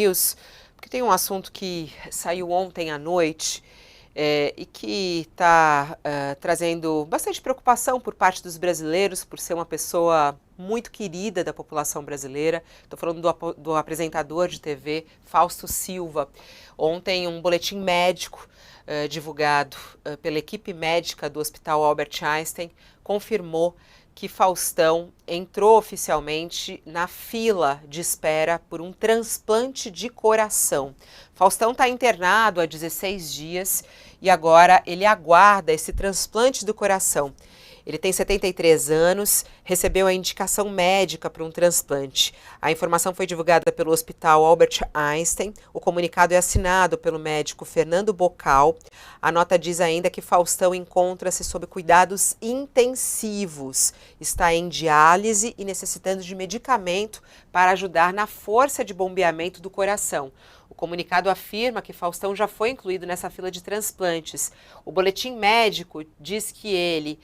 News, porque tem um assunto que saiu ontem à noite e que está trazendo bastante preocupação por parte dos brasileiros, por ser uma pessoa muito querida da população brasileira. Estou falando do apresentador de TV, Fausto Silva. Ontem, um boletim médico divulgado pela equipe médica do Hospital Albert Einstein confirmou que Faustão entrou oficialmente na fila de espera por um transplante de coração. Faustão está internado há 16 dias e agora ele aguarda esse transplante do coração. Ele tem 73 anos, recebeu a indicação médica para um transplante. A informação foi divulgada pelo Hospital Albert Einstein. O comunicado é assinado pelo médico Fernando Bocal. A nota diz ainda que Faustão encontra-se sob cuidados intensivos, está em diálise e necessitando de medicamento para ajudar na força de bombeamento do coração. O comunicado afirma que Faustão já foi incluído nessa fila de transplantes. O boletim médico diz que ele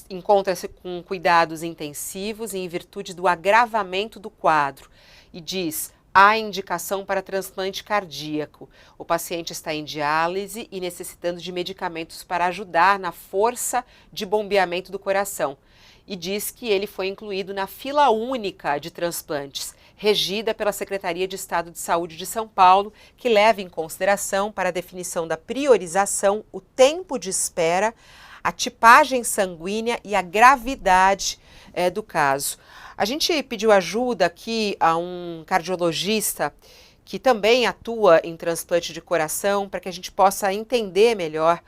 encontra-se com cuidados intensivos em virtude do agravamento do quadro e diz: há indicação para transplante cardíaco. O paciente está em diálise e necessitando de medicamentos para ajudar na força de bombeamento do coração. E diz que ele foi incluído na fila única de transplantes, regida pela Secretaria de Estado de Saúde de São Paulo, que leva em consideração para a definição da priorização o tempo de espera, a tipagem sanguínea e a gravidade do caso. A gente pediu ajuda aqui a um cardiologista que também atua em transplante de coração, para que a gente possa entender melhor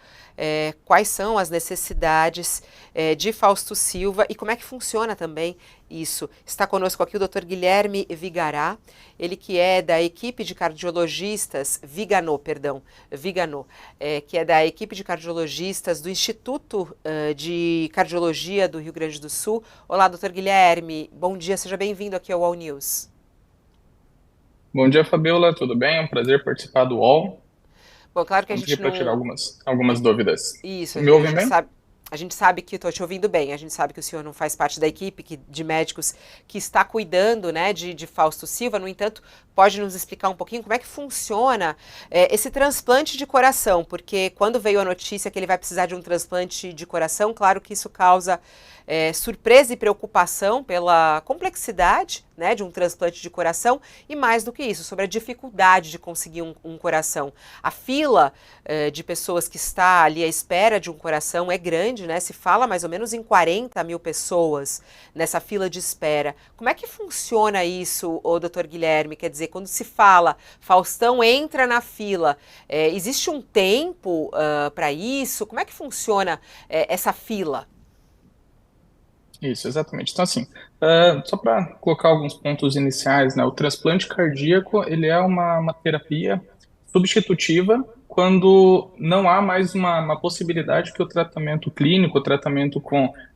quais são as necessidades de Fausto Silva e como é que funciona também isso. Está conosco aqui o Dr. Guilherme Vigará, ele que é da equipe de cardiologistas, Viganò, que é da equipe de cardiologistas do Instituto de Cardiologia do Rio Grande do Sul. Olá, Dr. Guilherme, bom dia, seja bem-vindo aqui ao All News. Bom dia, Fabiola, tudo bem? É um prazer participar do UOL. Bom, claro que a Estamos aqui gente para tirar não. algumas dúvidas. Isso, Me ouvem bem? a gente sabe que estou te ouvindo bem, a gente sabe que o senhor não faz parte da equipe de médicos que está cuidando, né, de Fausto Silva. No entanto, pode nos explicar um pouquinho como é que funciona esse transplante de coração? Porque quando veio a notícia que ele vai precisar de um transplante de coração, claro que isso causa surpresa e preocupação pela complexidade, né, de um transplante de coração e, mais do que isso, sobre a dificuldade de conseguir um coração. A fila de pessoas que está ali à espera de um coração é grande, né? Se fala mais ou menos em 40 mil pessoas nessa fila de espera. Como é que funciona isso, doutor Guilherme? Quer dizer, quando se fala Faustão entra na fila, existe um tempo para isso? Como é que funciona essa fila? Isso, exatamente. Então, assim, só para colocar alguns pontos iniciais, né? O transplante cardíaco, ele é uma terapia substitutiva quando não há mais uma possibilidade que o tratamento clínico, o tratamento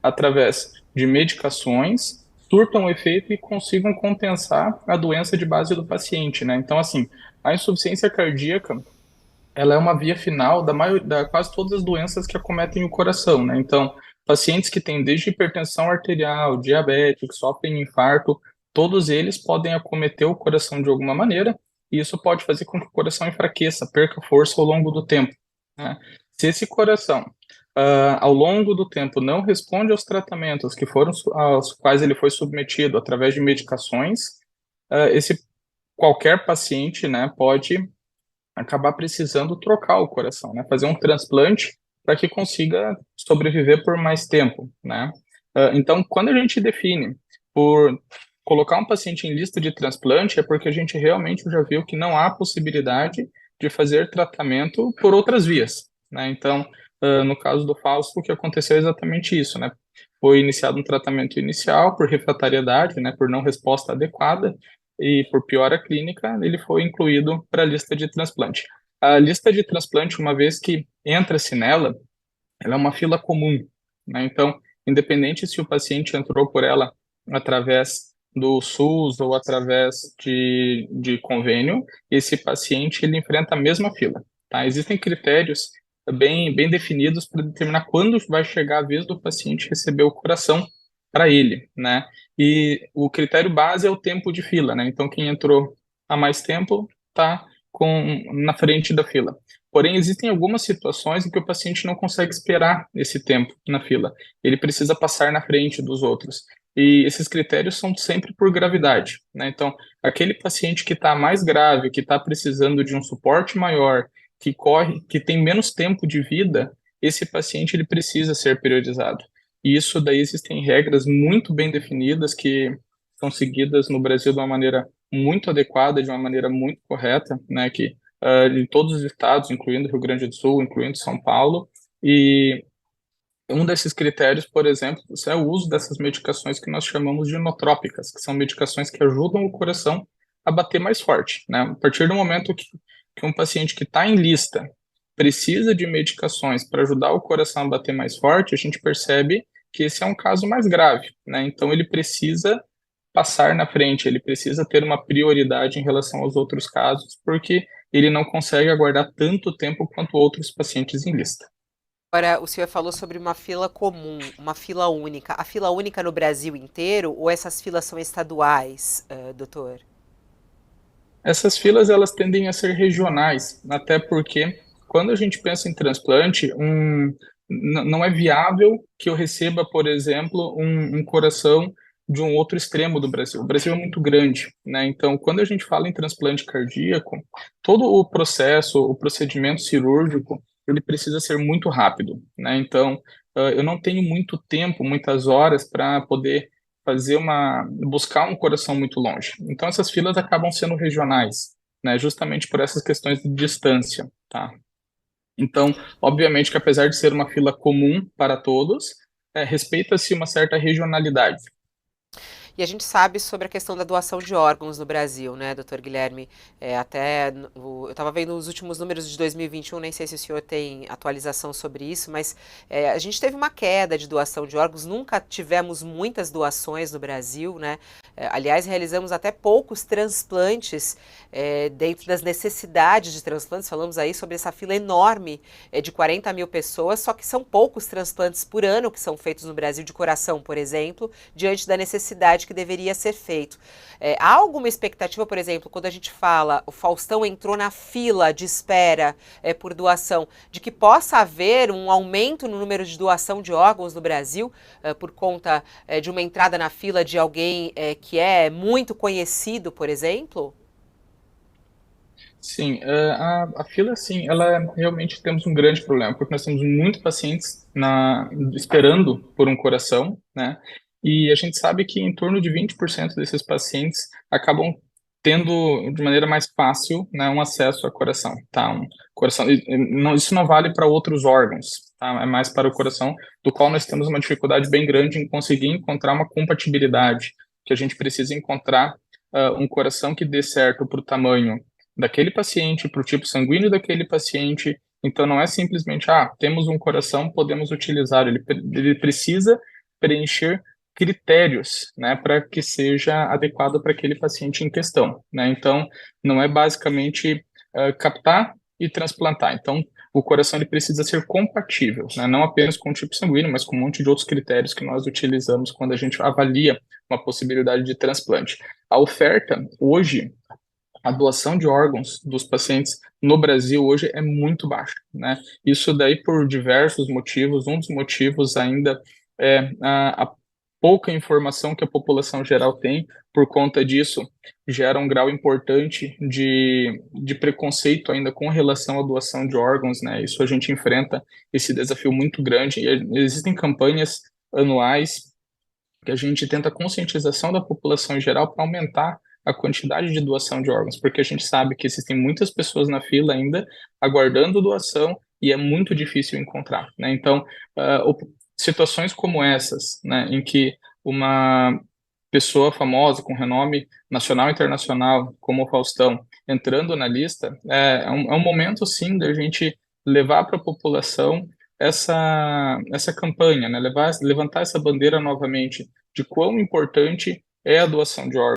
através de medicações, surtam um efeito e consigam compensar a doença de base do paciente, né? Então, assim, a insuficiência cardíaca, ela é uma via final da quase todas as doenças que acometem o coração, né? Então, pacientes que têm desde hipertensão arterial, diabetes, que sofrem infarto, todos eles podem acometer o coração de alguma maneira, e isso pode fazer com que o coração enfraqueça, perca força ao longo do tempo, né? Se esse coração, ao longo do tempo, não responde aos tratamentos aos quais ele foi submetido através de medicações, esse qualquer paciente, né, pode acabar precisando trocar o coração, né? Fazer um transplante para que consiga sobreviver por mais tempo, né? Então, quando a gente define por colocar um paciente em lista de transplante, é porque a gente realmente já viu que não há possibilidade de fazer tratamento por outras vias, né? Então, no caso do Fausto, o que aconteceu é exatamente isso, né? Foi iniciado um tratamento inicial por refratariedade, né, por não resposta adequada, e por piora clínica, ele foi incluído para a lista de transplante. A lista de transplante, uma vez que entra-se nela, ela é uma fila comum, né? Então, independente se o paciente entrou por ela através do SUS ou através de convênio, esse paciente ele enfrenta a mesma fila, tá? Existem critérios bem definidos para determinar quando vai chegar a vez do paciente receber o coração para ele, né? E o critério base é o tempo de fila, né? Então, quem entrou há mais tempo está na frente da fila. Porém, existem algumas situações em que o paciente não consegue esperar esse tempo na fila. Ele precisa passar na frente dos outros. E esses critérios são sempre por gravidade, né? Então, aquele paciente que está mais grave, que está precisando de um suporte maior, que corre, que tem menos tempo de vida, esse paciente ele precisa ser priorizado. E isso daí existem regras muito bem definidas que são seguidas no Brasil de uma maneira muito adequada, de uma maneira muito correta, né? Que em todos os estados, incluindo Rio Grande do Sul, incluindo São Paulo, e um desses critérios, por exemplo, é o uso dessas medicações que nós chamamos de inotrópicas, que são medicações que ajudam o coração a bater mais forte, né? A partir do momento que um paciente que está em lista precisa de medicações para ajudar o coração a bater mais forte, a gente percebe que esse é um caso mais grave, né? Então ele precisa passar na frente, ele precisa ter uma prioridade em relação aos outros casos, porque ele não consegue aguardar tanto tempo quanto outros pacientes em lista. Agora, o senhor falou sobre uma fila comum, uma fila única. A fila única no Brasil inteiro ou essas filas são estaduais, doutor? Essas filas elas tendem a ser regionais, até porque quando a gente pensa em transplante, não é viável que eu receba, por exemplo, um coração de um outro extremo do Brasil. O Brasil é muito grande, né? Então, quando a gente fala em transplante cardíaco, todo o processo, o procedimento cirúrgico, ele precisa ser muito rápido, né? Então, eu não tenho muito tempo, muitas horas para poder buscar um coração muito longe. Então essas filas acabam sendo regionais, né, justamente por essas questões de distância, tá? Então, obviamente que apesar de ser uma fila comum para todos, respeita-se uma certa regionalidade. E a gente sabe sobre a questão da doação de órgãos no Brasil, né, doutor Guilherme? Eu estava vendo os últimos números de 2021, nem sei se o senhor tem atualização sobre isso, mas a gente teve uma queda de doação de órgãos, nunca tivemos muitas doações no Brasil, né? Aliás, realizamos até poucos transplantes dentro das necessidades de transplantes. Falamos aí sobre essa fila enorme de 40 mil pessoas, só que são poucos transplantes por ano que são feitos no Brasil de coração, por exemplo, diante da necessidade que deveria ser feito. Há alguma expectativa, por exemplo, quando a gente fala o Faustão entrou na fila de espera por doação, de que possa haver um aumento no número de doação de órgãos no Brasil por conta de uma entrada na fila de alguém que é muito conhecido, por exemplo? Sim, a fila, sim, realmente temos um grande problema, porque nós temos muitos pacientes esperando por um coração, né? E a gente sabe que em torno de 20% desses pacientes acabam tendo de maneira mais fácil, né, um acesso a coração, tá? Um coração, isso não vale para outros órgãos, tá? É mais para o coração, do qual nós temos uma dificuldade bem grande em conseguir encontrar uma compatibilidade, que a gente precisa encontrar um coração que dê certo para o tamanho daquele paciente, para o tipo sanguíneo daquele paciente. Então, não é simplesmente, temos um coração, podemos utilizar. Ele precisa preencher critérios, né, para que seja adequado para aquele paciente em questão, né? Então, não é basicamente captar e transplantar. Então, o coração ele precisa ser compatível, né? Não apenas com o tipo sanguíneo, mas com um monte de outros critérios que nós utilizamos quando a gente avalia uma possibilidade de transplante. A oferta hoje a doação de órgãos dos pacientes no Brasil hoje é muito baixa, né? Isso daí por diversos motivos. Um dos motivos ainda é a pouca informação que a população geral tem. Por conta disso, gera um grau importante de preconceito ainda com relação à doação de órgãos, né? Isso a gente enfrenta esse desafio muito grande. E existem campanhas anuais que a gente tenta conscientização da população em geral para aumentar a quantidade de doação de órgãos, porque a gente sabe que existem muitas pessoas na fila ainda aguardando doação e é muito difícil encontrar, né? Então, situações como essas, né, em que uma pessoa famosa com renome nacional e internacional, como o Faustão, entrando na lista, é um momento, sim, da gente levar para a população essa campanha, né? Levantar essa bandeira novamente de quão importante é a doação de órgãos.